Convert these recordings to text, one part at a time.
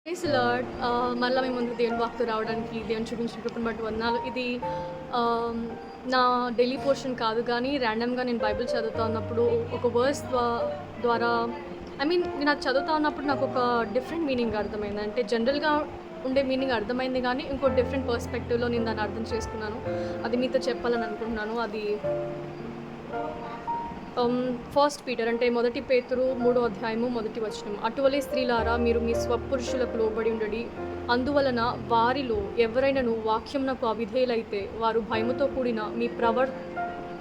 Praise lord. మళ్ళా మీ ముందుకు దేవుని వాక్తో రావడానికి దేవుని చూపించిన కృపను బట్టి వందనాలు. ఇది ఆహ్, నా డైలీ పోర్షన్ కాదు కానీ ర్యాండమ్‌గా నేను బైబిల్ చదువుతా ఉన్నప్పుడు ఒక వర్స్ ద్వారా నేను అది చదువుతా ఉన్నప్పుడు నాకొక డిఫరెంట్ మీనింగ్ అర్థమైంది. అంటే జనరల్‌గా ఉండే మీనింగ్ అర్థమైంది కానీ ఇంకో డిఫరెంట్ పర్స్పెక్టివ్‌లో నేను దాన్ని అర్థం చేసుకున్నాను. అది మీతో చెప్పాలని అనుకుంటున్నాను. అది ఫస్ట్ పీటర్ అంటే మొదటి పేతురు 3వ అధ్యాయము మొదటి వచనం. అటువలే స్త్రీలారా మీరు మీ స్వపురుషులకు లోబడి ఉండడి, అందువలన వారిలో ఎవరైనను వాక్యమునకు అవిధేయులైతే వారు భయముతో కూడిన మీ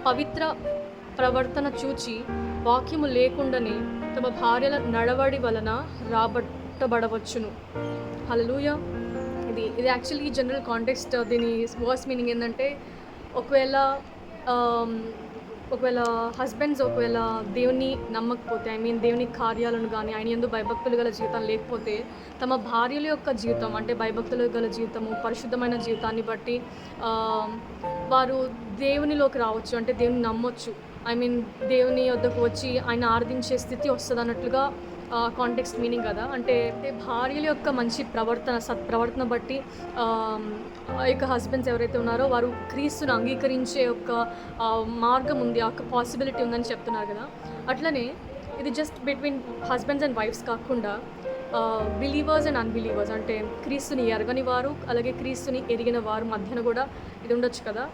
పవిత్ర ప్రవర్తన చూచి వాక్యము లేకుండానే తమ భార్యల నడవడి వలన రాబట్టబడవచ్చును. హల్లెలూయా. ఇది యాక్చువల్లీ జనరల్ కాంటెక్స్ట్. దీని వర్స్ మీనింగ్ ఏంటంటే ఒకవేళ ఆమ్, ఒకవేళ హస్బెండ్స్ ఒకవేళ దేవుని నమ్మకపోతే దేవుని కార్యాలను కానీ ఆయన యందు భయభక్తులు గల జీవితం లేకపోతే తమ భార్యల యొక్క జీవితం అంటే భయభక్తులు గల జీవితము పరిశుద్ధమైన జీవితాన్ని బట్టి వారు దేవునిలోకి రావచ్చు, అంటే దేవుని నమ్మొచ్చు. దేవుని వద్దకు వచ్చి ఆయన ఆరాధించే స్థితి వస్తుంది అన్నట్లుగా కాంటెక్స్ట్ మీనింగ్ కదా. అంటే భార్యల యొక్క మంచి ప్రవర్తన సత్ప్రవర్తన బట్టి యొక్క హస్బెండ్స్ ఎవరైతే ఉన్నారో వారు క్రీస్తుని అంగీకరించే ఒక మార్గం ఉంది, ఆ పాసిబిలిటీ ఉందని చెప్తున్నారు కదా. అట్లనే ఇది just between husbands and wives కాకుండా బిలీవర్స్ అండ్ అన్బిలీవర్స్ అంటే క్రీస్తుని ఎరగని వారు అలాగే క్రీస్తుని ఎరిగిన వారు మధ్యన కూడా ఇది ఉండొచ్చు కదా.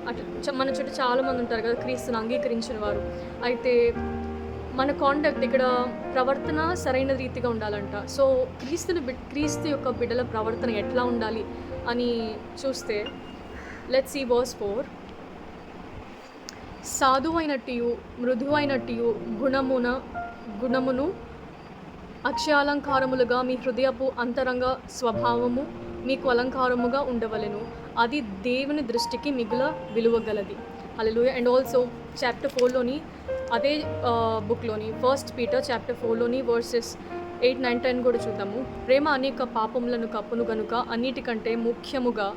అట్లా మన చుట్టూ చాలామంది ఉంటారు కదా క్రీస్తుని అంగీకరించిన వారు. అయితే మన కాండక్ట్ ఇక్కడ ప్రవర్తన సరైన రీతిగా ఉండాలంట. సో క్రీస్తు యొక్క బిడ్డల ప్రవర్తన ఎట్లా ఉండాలి అని చూస్తే లెట్స్ సీ వర్స్ 4. సాధువైనట్టు మృదువైనట్టు గుణమును అక్షయాలంకారములుగా మీ హృదయపు అంతరంగ స్వభావము మీకు అలంకారముగా ఉండవలెను, అది దేవుని దృష్టికి మిగుల విలువగలది. హల్లెలూయా. అండ్ ఆల్సో చాప్టర్ 4లోని అదే బుక్లోని ఫస్ట్ పీటర్ చాప్టర్ 4లోని వర్సెస్ 8, 9, 10 కూడా చూద్దాము. ప్రేమ అనేక పాపములను కప్పును గనుక అన్నిటికంటే ముఖ్యముగా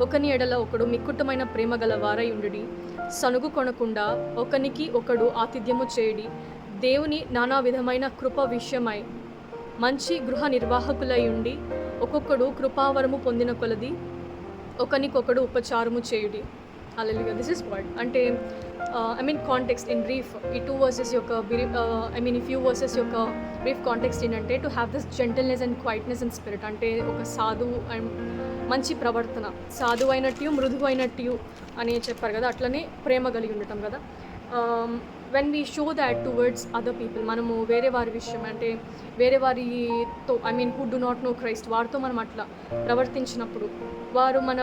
ఒకని ఎడల ఒకడు మిక్కుటమైన ప్రేమ గల వారై ఉండుడి, సనుగు కొనకుండా ఒకనికి ఒకడు ఆతిథ్యము చేయుడి, దేవుని నానా విధమైన కృప విషయమై మంచి గృహ నిర్వాహకులై ఉండి ఒక్కొక్కడు కృపావరము పొందిన కొలది ఒకనికొకడు ఉపచారము చేయుడి. హల్లెలూయా. దిస్ ఇస్ వాట్ అంటే కాంటెక్స్ట్ ఇన్ బ్రీఫ్ ఈ 2 వర్సెస్ యొక్క ఈ ఫ్యూ వర్సెస్ యొక్క బ్రీఫ్ కాంటెక్స్ట్ ఏంటంటే to have this gentleness and quietness and spirit అంటే ఒక సాధువు అండ్ మంచి ప్రవర్తన, సాధువైనట్టు మృదువైనట్టు అని చెప్పారు కదా. అట్లనే ప్రేమ కలిగి ఉండటం కదా. When we show that towards other people, మనము వేరే వారి విషయం అంటే వేరే వారితో who do not know Christ వారితో మనం అట్లా ప్రవర్తించినప్పుడు వారు మన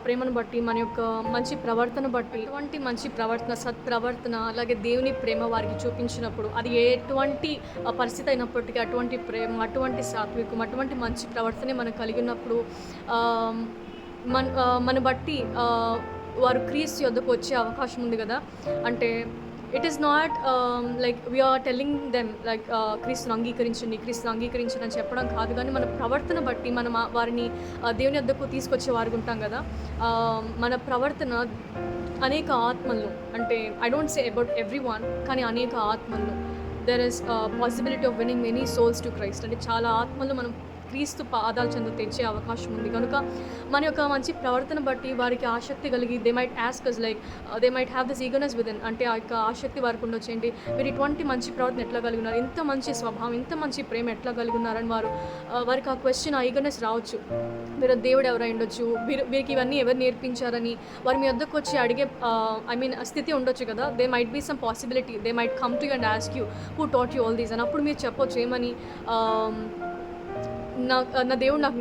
ప్రేమను బట్టి మన యొక్క మంచి ప్రవర్తన బట్టి ఎటువంటి మంచి ప్రవర్తన సత్ప్రవర్తన అలాగే దేవుని ప్రేమ వారికి చూపించినప్పుడు అది ఎటువంటి పరిస్థితి అయినప్పటికీ అటువంటి ప్రేమ అటువంటి సాత్వికం అటువంటి మంచి ప్రవర్తనే మనం కలిగి ఉన్నప్పుడు మన బట్టి వారు క్రీస్తు యొద్దకు వచ్చే అవకాశం ఉంది కదా. అంటే it is not like we're telling them like క్రీస్తుని అంగీకరించండి అని చెప్పడం కాదు, కానీ మన ప్రవర్తన బట్టి మనం వారిని దేవుని వద్దకు తీసుకొచ్చే వారికి ఉంటాం కదా. మన ప్రవర్తన అనేక ఆత్మలను అంటే I don't say about every one, కానీ అనేక ఆత్మలను there is possibility of winning many souls to Christ అంటే చాలా ఆత్మలు మనం క్రీస్తు పాదాల చెంత తెచ్చే అవకాశం ఉంది కనుక మన యొక్క మంచి ప్రవర్తన బట్టి వారికి ఆసక్తి కలిగి they might ask us like they might have this eagerness within అంటే ఆ యొక్క ఆసక్తి వారికి ఉండొచ్చేంటి మీరు ఇటువంటి మంచి ప్రవర్తన ఎట్లా కలిగి ఉన్నారు, ఇంత మంచి స్వభావం ఇంత మంచి ప్రేమ ఎట్లా కలిగి ఉన్నారని వారికి ఆ క్వశ్చన్ ఆ ఈగర్నెస్ రావచ్చు. మీరు దేవుడు ఎవరై ఉండొచ్చు, వీరికి ఇవన్నీ ఎవరు నేర్పించారని వారు మీ వద్దకు వచ్చి అడిగే స్థితి ఉండొచ్చు కదా. They might be some possibility, they might come to you and ask you who taught you all these అని. అప్పుడు మీరు చెప్పొచ్చు ఏమని, నా దేవుడు నాకు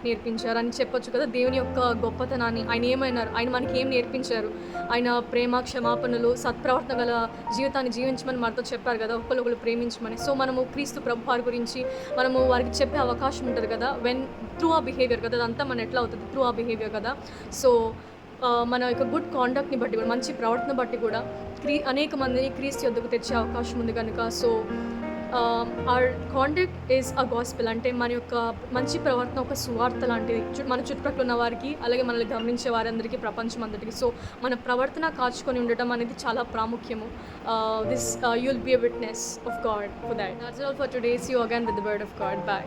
నేర్పించారు అని చెప్పొచ్చు కదా. దేవుని యొక్క గొప్పతనాన్ని ఆయన ఏమైనారు, ఆయన మనకి ఏం నేర్పించారు, ఆయన ప్రేమ క్షమాపణలు సత్ప్రవర్తన గల జీవితాన్ని జీవించమని మనతో చెప్పారు కదా, ఒకరు ప్రేమించమని. సో మనము క్రీస్తు ప్రభు వారి గురించి మనము వారికి చెప్పే అవకాశం ఉంటుంది కదా వెన్ త్రూ ఆ బిహేవియర్ కదా. అదంతా మన ఎట్లా అవుతుంది త్రూ ఆ బిహేవియర్ కదా. సో మన యొక్క గుడ్ కాండక్ట్ని బట్టి కూడా మంచి ప్రవర్తన బట్టి కూడా అనేక మందిని క్రీస్తు యొద్దకు తెచ్చే అవకాశం ఉంది కనుక. So our conduct is a gospel. అంటే మన యొక్క మంచి ప్రవర్తన ఒక సువార్త లాంటిది మన చుట్టుపక్కల ఉన్న వారికి, అలాగే మనల్ని గమనించే వారందరికీ, ప్రపంచం అందరికీ. సో మన ప్రవర్తన కాచుకొని ఉండటం అనేది చాలా ప్రాముఖ్యము. This will be a witness of God for that. That's all for today. See you again with the word of God. Bye.